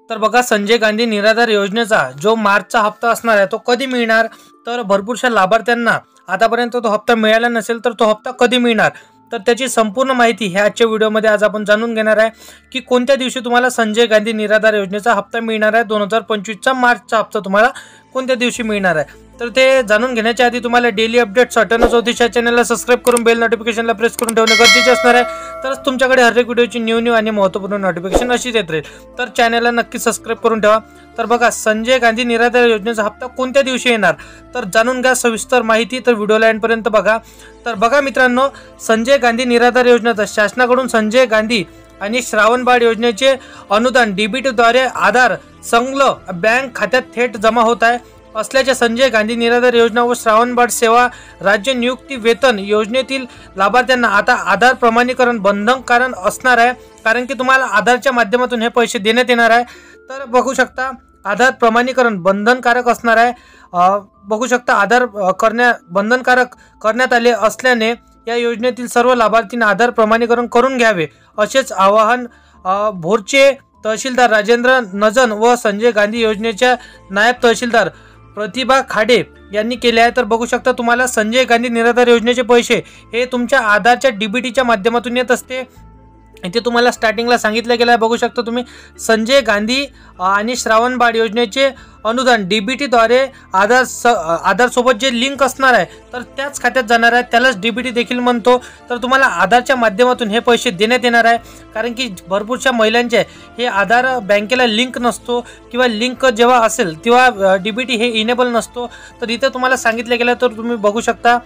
तर बघा, संजय गांधी निराधार योजनेचा जो मार्चचा हप्ता असणार आहे तो कधी मिळणार, तर भरपूरशा लाभार्थ्यांना आतापर्यंत तो हप्ता मिळाला नसेल तर तो हप्ता कधी मिळणार, तर त्याची संपूर्ण माहिती ह्या आजच्या व्हिडिओमध्ये आज आपण जाणून घेणार आहे की कोणत्या दिवशी तुम्हाला संजय गांधी निराधार योजनेचा हप्ता मिळणार आहे। 2025चा मार्चचा हप्ता तुम्हाला कोणत्या दिवशी मिळणार आहे, तर ते जाणून घेण्याच्या आधी तुम्हाला डेली अपडेट्स अटेंडन्स ज्योतिषा चॅनलला सबस्क्राइब करून बेल नोटिफिकेशनला प्रेस करून ठेवणे गरजेचे असणार आहे। तरच तुमच्याकडे हर एक व्हिडिओची न्यू आणि महत्त्वपूर्ण नोटिफिकेशन अशीच येत राहील। तर चॅनलला नक्की सबस्क्राइब करून ठेवा। तर बघा, संजय गांधी निराधार योजनेचा हप्ता कोणत्या दिवशी येणार, तर जाणून घ्या सविस्तर माहिती। तर व्हिडिओला एंडपर्यंत बघा। तर बघा मित्रांनो, संजय गांधी निराधार योजनेचा शासनाकडून संजय गांधी आणि श्रावणबाळ योजनेचे अनुदान डीबीटीद्वारे आधार संलग्न बँक खात्यात थेट जमा होत आहे असल्याचे संजय गांधी निराधार योजना व श्रावणबाळ सेवा राज्य नियुक्ती वेतन योजनेतील लाभार्थ्यांना आता आधार प्रमाणीकरण बंधनकारक असणार आहे, कारण की तुम्हाला आधारच्या माध्यमातून हे पैसे देण्यात येणार आहे। तर बघू शकता, आधार प्रमाणीकरण बंधनकारक असणार आहे। बघू शकता, आधार बंधनकारक करण्यात आले असल्याने या योजनेतील सर्व लाभार्थींना आधार प्रमाणीकरण करून घ्यावे असेच आवाहन भोरचे तहसीलदार राजेंद्र नजन व संजय गांधी योजनेच्या नायब तहसीलदार प्रतिभा खाडे यांनी केले आहे। तर बघू शकता, तुम्हाला संजय गांधी निराधार योजनेचे पैसे हे तुमच्या आधारच्या डीबीटीच्या माध्यमातून येत असते। इथे तुम्हाला स्टार्टिंगला सांगितलं गेलं आहे, बघू शकता तुम्ही, संजय गांधी आणि श्रावणबाळ योजनेचे अनुदान डीबीटीद्वारे आधार सोबत जे लिंक असणार आहे तर त्याच खात्यात जाणार आहे, त्यालाच डीबीटी देखील म्हणतो। तर तुम्हाला आधारच्या माध्यमातून हे पैसे देण्यात येणार आहे, कारण की भरपूरशा महिलांचे हे आधार बँकेला लिंक नसतो किंवा लिंक जेव्हा असेल तेव्हा डीबीटी हे इनेबल नसतो। तर इथे तुम्हाला सांगितलं गेलं, तर तुम्ही बघू शकता,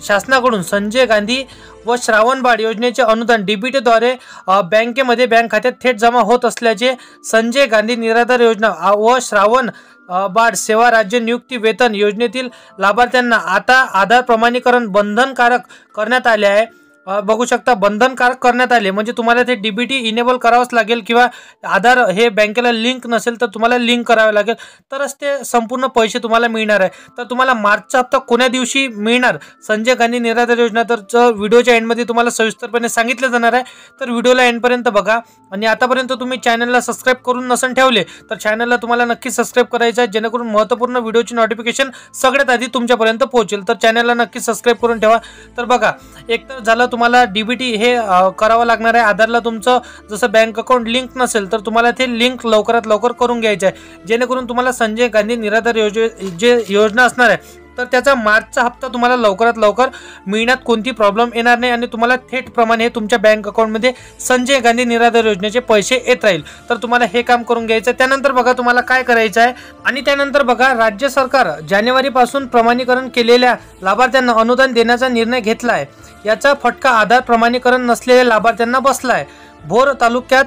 शासनाकडून संजय गांधी व श्रावणबाळ योजनेचे अनुदान डीबीटीद्वारे बँकेमध्ये बँक खात्यात थेट जमा होत असल्याचे संजय गांधी निराधार योजना व श्रावणबाळ सेवा राज्य नियुक्ती वेतन योजनेतील लाभार्थ्यांना आता आधार प्रमाणीकरण बंधनकारक करण्यात आले आहे। बघू शकता, बंधनकारक करण्यात आले म्हणजे तुम्हाला ते डीबीटी इनेबल करावंच लागेल किंवा आधार हे बँकेला लिंक नसेल तर तुम्हाला लिंक करावे लागेल, तरच ते संपूर्ण पैसे तुम्हाला मिळणार आहे। तर तुम्हाला मार्चचा हप्ता कोण्या दिवशी मिळणार संजय गांधी निराधार योजना, तर व्हिडिओच्या एंडमध्ये तुम्हाला सविस्तरपणे सांगितलं जाणार आहे। तर व्हिडिओला एंडपर्यंत बघा, आणि आतापर्यंत तुम्ही चॅनलला सबस्क्राइब करून नसेल ठेवले तर चॅनलला तुम्हाला नक्की सबस्क्राइब करायचं आहे, जेणेकरून महत्त्वपूर्ण व्हिडिओची नोटिफिकेशन सगळ्यात आधी तुमच्यापर्यंत पोहोचेल। तर चॅनलला नक्की सबस्क्राइब करून ठेवा। तर बघा, एक तर झालं, तुम्हाला डीबीटी हे करावं लागणार आहे। आधारला तुमचं जसं बँक अकाउंट लिंक नसेल तर तुम्हाला ते लिंक लवकरात लवकर करून घ्यायचं आहे, जेणेकरून तुम्हाला संजय गांधी निराधार योजना असणार आहे तर त्याचा मार्चचा हप्ता तुम्हाला लवकरात लवकर मिळण्यात कोणती प्रॉब्लेम येणार नाही आणि तुम्हाला थेट प्रमाणे तुमच्या बँक अकाउंटमध्ये संजय गांधी निराधार योजनेचे पैसे येत राहील। तर तुम्हाला हे काम करून घ्यायचं आहे। त्यानंतर बघा, तुम्हाला काय करायचं आहे, आणि त्यानंतर बघा, राज्य सरकार जानेवारीपासून प्रमाणीकरण केलेल्या लाभार्थ्यांना अनुदान देण्याचा निर्णय घेतला आहे। याचा फटका आधार प्रमाणीकरण नसलेल्या लाभार्थ्यांना बसला आहे। भोर तालुक्यात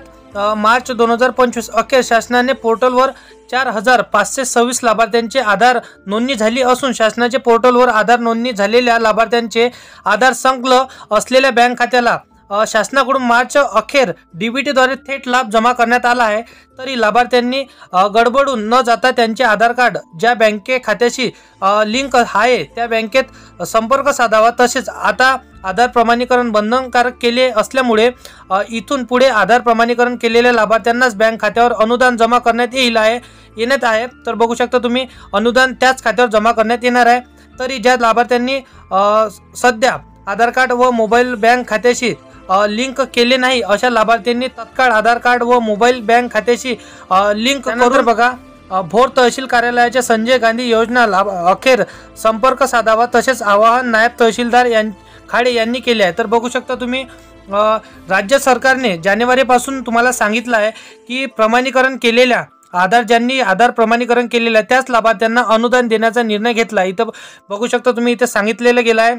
मार्च 2025 अखेर शासनाने पोर्टलवर 4526 लाभार्थ्यांचे आधार नोंदणी झाली असून शासनाचे पोर्टलवर आधार नोंदणी झालेल्या लाभार्थ्यांचे आधार संलग्न असलेल्या बँक खात्याला शासनाकडून मार्च अखेर डीबीटीद्वारे थेट लाभ जमा करण्यात आला आहे। तरी लाभार्थ्यांनी गडबडून न जाता त्यांचे आधार कार्ड ज्या बँके खात्याशी लिंक आहे त्या बँकेत संपर्क साधावा। तसेच आता आधार प्रमाणीकरण बंधनकारक केले असल्यामुळे इथून पुढे आधार प्रमाणीकरण केलेल्या लाभार्थ्यांनाच बँक खात्यावर अनुदान जमा करण्यात येण्यात आहे। तर बघू शकता तुम्ही, अनुदान त्याच खात्यावर जमा करण्यात येणार आहे। तरी ज्या लाभार्थ्यांनी सध्या आधार कार्ड व मोबाईल बँक खात्याशी लिंक केले नाही अशा लाभार्थ्यांनी तत्काळ आधार कार्ड व मोबाईल बँक खात्याशी लिंक करून बघा, भोर तहसील कार्यालयाच्या संजय गांधी योजना अखेर संपर्क साधावा तसेच आवाहन नायब तहसीलदार खाडे यांनी केले आहे। तर बघू शकता तुम्ही, राज्य सरकारने जानेवारीपासून तुम्हाला सांगितलं आहे की प्रमाणीकरण केलेल्या ज्यांनी आधार प्रमाणीकरण केलेलं आहे त्याच लाभार्थ्यांना अनुदान देण्याचा निर्णय घेतला। इथं बघू शकता तुम्ही, इथे सांगितलेलं गेलं आहे,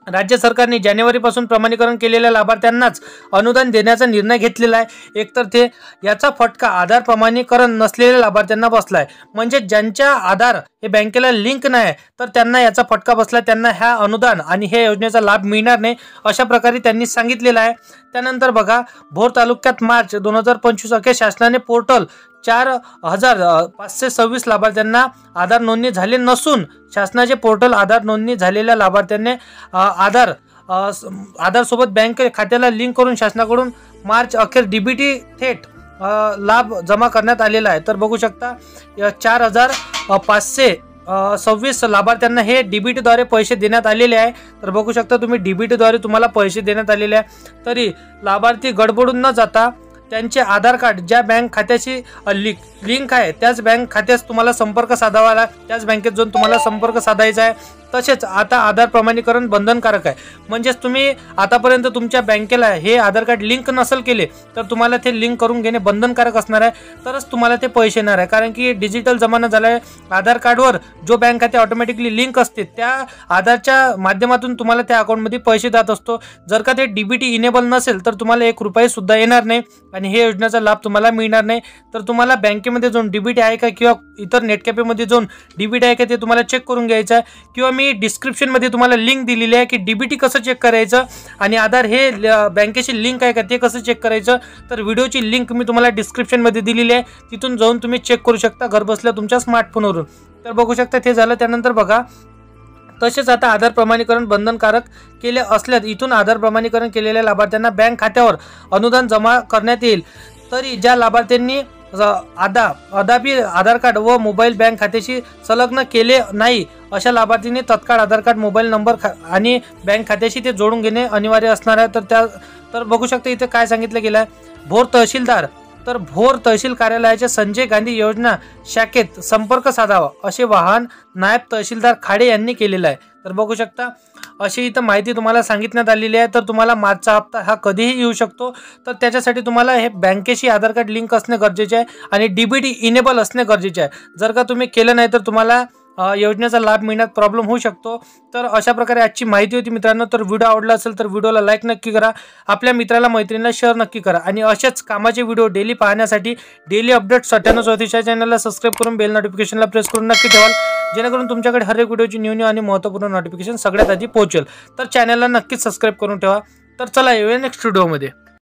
राज्य सरकारने जानेवारीपासून प्रमाणीकरण केलेल्या लाभार्थ्यांनाच अनुदान देण्याचा निर्णय घेतलेला आहे। एकतर ते याचा फटका आधार प्रमाणीकरण नसलेल्या लाभार्थ्यांना बसला आहे, म्हणजे ज्यांच्या आधार हे बँकेला लिंक नाही तर त्यांना याचा फटका बसला, त्यांना ह्या अनुदान आणि हे योजनेचा लाभ मिळणार नाही अशा प्रकारे त्यांनी सांगितलेलं आहे। त्यानंतर बघा, भोर तालुक्यात मार्च 2025 अखेर शासनाने पोर्टल 4526 लाभार्थ्यांना आधार नोंदणी झाले नसून शासनाचे पोर्टल आधार नोंदणी झालेल्या लाभार्थ्यांनी आधार सोबत बँक खात्याला लिंक करून शासनाकडून मार्च अखेर डीबीटी थेट लाभ जमा करण्यात आलेला आहे। तर बघू शकता 4526 लाभार्थ्यांना हे डीबीटीद्वारे पैसे देण्यात आलेले आहे। तर बघू शकता तुम्ही डीबीटीद्वारे तुम्हाला पैसे देण्यात आलेले आहे। तरी लाभार्थी गडबडून न जाता त्यांचे आधार कार्ड ज्या बँक खात्याशी लिंक आहे त्याच बँक खात्यास तुम्हाला संपर्क साधावा लागेल, त्याच बँकेत जाऊन तुम्हाला संपर्क साधायचा आहे। तसेच आता आधार प्रमाणीकरण बंधनकारक आहे, म्हणजेच तुम्ही आतापर्यंत तुमच्या बँकेला हे आधार कार्ड लिंक नसेल केले तर तुम्हाला ते लिंक करून घेणे बंधनकारक असणार आहे, तरच तुम्हाला ते पैसे येणार आहे। कारण की डिजिटल जमाना झाला आहे, आधार कार्डवर जो बँक खाते ऑटोमॅटिकली लिंक असते त्या आधारच्या माध्यमातून तुम्हाला त्या अकाउंटमध्ये पैसे जात असतो। जर का ते डीबीटी इनेबल नसेल तर तुम्हाला 1 रुपया सुद्धा येणार नाही आणि हे योजनेचा लाभ तुम्हाला मिळणार नाही। तर तुम्हाला बँकेमध्ये जाऊन डीबीटी आहे का किंवा इतर नेट कॅफेमध्ये जाऊन डीबीटी आहे का ते तुम्हाला चेक करून घ्यायचं आहे, किंवा मी डिस्क्रिप्शन मध्ये तुम्हाला लिंक दिलेली आहे की डीबीटी कसं चेक करायचं आणि आधार हे बँकेशी लिंक आहे का ते कसं चेक करायचं। तर व्हिडिओची लिंक मी तुम्हाला डिस्क्रिप्शन मध्ये दिलेली आहे, तिथून जाऊन तुम्ही चेक करू शकता घर बसल्या तुमच्या स्मार्टफोनवरून। तर बघू शकता ते झालं। त्यानंतर बघा तसेच आता आधार प्रमाणीकरण बंधनकारक केले असल्यास इथून आधार प्रमाणीकरण केलेल्या लाभार्थ्यांना बँक खात्यावर अनुदान जमा करण्यात येईल। तरी ज्या लाभार्थ्यांनी अद्याप आधार कार्ड व मोबाईल बँक खात्याशी संलग्न केले नाही अशा लाभार्थींनी तत्काळ आधार कार्ड मोबाईल नंबर आणि बँक खात्याशी ते जोडून घेणे अनिवार्य असणार आहे। तर बघू शकता इथे काय सांगितलं गेलं आहे, भोर तहसीलदार तर भोर तहसील कार्यालयाच्या संजय गांधी योजना शाखेत संपर्क साधावा असे वाहन नायब तहसीलदार खाडे यांनी केलेलं आहे। तर बघू शकता अशी इथं माहिती तुम्हाला सांगितण्यात आलेली आहे। तर तुम्हाला मार्चचा हप्ता हा कधीही येऊ शकतो, तर त्याच्यासाठी तुम्हाला हे बँकेशी आधार कार्ड लिंक असणे गरजेचे आहे आणि डीबीटी इनेबल असणे गरजेचे आहे। जर का तुम्ही केलं नाही तर तुम्हाला योजनेचा लाभ मिळण्यात प्रॉब्लेम होऊ शकतो। तर अशा प्रकारे आजची माहिती होती मित्रांनो। तर व्हिडिओ आवडला असेल तर व्हिडिओला लाईक नक्की करा, आपल्या मित्राला मैत्रिणीला शेअर नक्की करा आणि अशाच कामाचे व्हिडिओ डेली पाहण्यासाठी डेली अपडेट 9734 चॅनलला सबस्क्राईब करून बेल नोटिफिकेशनला प्रेस करून नक्की ठेवाल, जेणेकरून तुमच्याकडे हर एक व्हिडिओची न्यू आणि महत्त्वपूर्ण नोटिफिकेशन सगळ्यात आधी पोहोचेल। तर चॅनलला नक्कीच सबस्क्राईब करून ठेवा। तर चला येऊया नेक्स्ट व्हिडिओमध्ये।